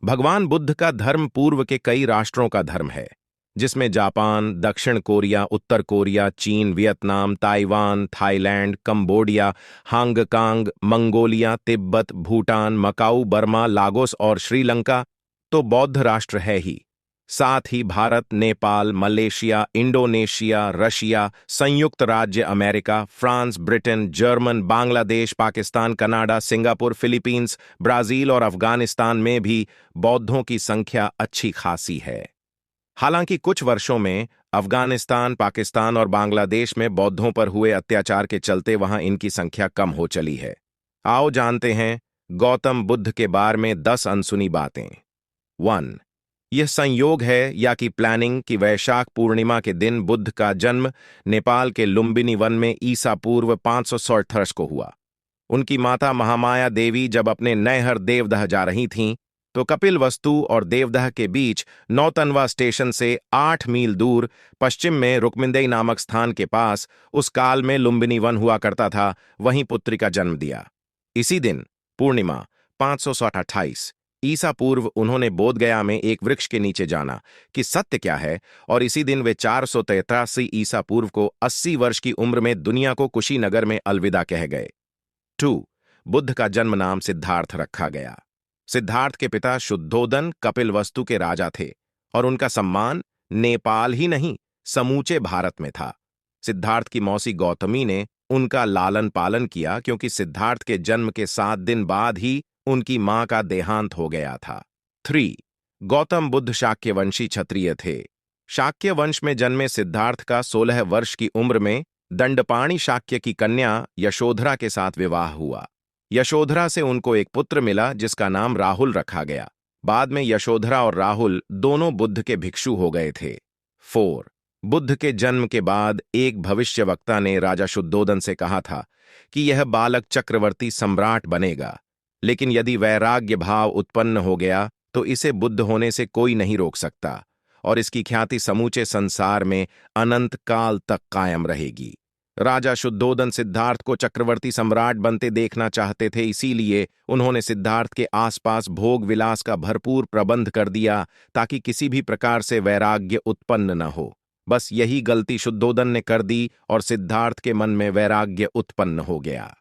भगवान बुद्ध का धर्म पूर्व के कई राष्ट्रों का धर्म है, जिसमें जापान, दक्षिण कोरिया, उत्तर कोरिया, चीन, Vietnam, Taiwan, Thailand, Cambodia, Hong Kong, Mongolia, Tibet, Bhutan, Macau, Burma, Laos और श्रीलंका तो बौद्ध राष्ट्र है ही। साथ ही Bharat, Nepal, Malaysia, Indonesia, Russia, संयुक्त राज्य America, France, Britain, German, Bangladesh, Pakistan, Canada, Singapore, Philippines, Brazil और अफगानिस्तान में भी बौद्धों की संख्या अच्छी खासी है। हालांकि कुछ वर्षों में अफगानिस्तान, पाकिस्तान और बांग्लादेश में बौद्धों पर हुए अत्याचार के चलते वहां इनकी संख्या कम हो चली है। आओ जानते हैं गौतम बुद्ध के बारे में 10 अनसुनी बातें। 1. यह संयोग है या कि प्लानिंग कि वैशाख पूर्णिमा के दिन बुद्ध का जन्म नेपाल के लुम्बिनी वन में ईसा पूर्व 567 को हुआ। उनकी माता महामाया देवी जब अपने नैहर देवदह जा रही थीं, तो कपिलवस्तु और देवदह के बीच नौतनवा स्टेशन से 8 मील दूर पश्चिम में रुक्मिंदेई नामक स्थान के पास उस काल में लुम्बिनी वन हुआ करता था, वहीं पुत्री का जन्म दिया। इसी दिन पूर्णिमा 528 ईसा पूर्व उन्होंने बोधगया में एक वृक्ष के नीचे जाना कि सत्य क्या है, और इसी दिन वे 483 ईसा पूर्व को 80 वर्ष की उम्र में दुनिया को कुशीनगर में अलविदा कह गए। 2. बुद्ध का जन्म नाम सिद्धार्थ रखा गया। सिद्धार्थ के पिता शुद्धोदन कपिलवस्तु के राजा थे और उनका सम्मान नेपाल ही नहीं समूचे भारत में था। सिद्धार्थ की मौसी गौतमी ने उनका लालन पालन किया, क्योंकि सिद्धार्थ के जन्म के 7 दिन बाद ही उनकी मां का देहांत हो गया था। 3. गौतम बुद्ध शाक्यवंशी क्षत्रिय थे। शाक्य वंश में जन्मे सिद्धार्थ का 16 वर्ष की उम्र में दंडपाणि शाक्य की कन्या यशोधरा के साथ विवाह हुआ। यशोधरा से उनको एक पुत्र मिला जिसका नाम राहुल रखा गया। बाद में यशोधरा और राहुल दोनों बुद्ध के भिक्षु हो गए थे। 4. बुद्ध के जन्म के बाद एक भविष्यवक्ता ने राजा शुद्धोदन से कहा था कि यह बालक चक्रवर्ती सम्राट बनेगा, लेकिन यदि वैराग्य भाव उत्पन्न हो गया तो इसे बुद्ध होने से कोई नहीं रोक सकता और इसकी ख्याति समूचे संसार में अनंत काल तक कायम रहेगी। राजा शुद्धोदन सिद्धार्थ को चक्रवर्ती सम्राट बनते देखना चाहते थे, इसीलिए उन्होंने सिद्धार्थ के आसपास भोग विलास का भरपूर प्रबंध कर दिया ताकि किसी भी प्रकार से वैराग्य उत्पन्न न हो। बस यही गलती शुद्धोदन ने कर दी और सिद्धार्थ के मन में वैराग्य उत्पन्न हो गया।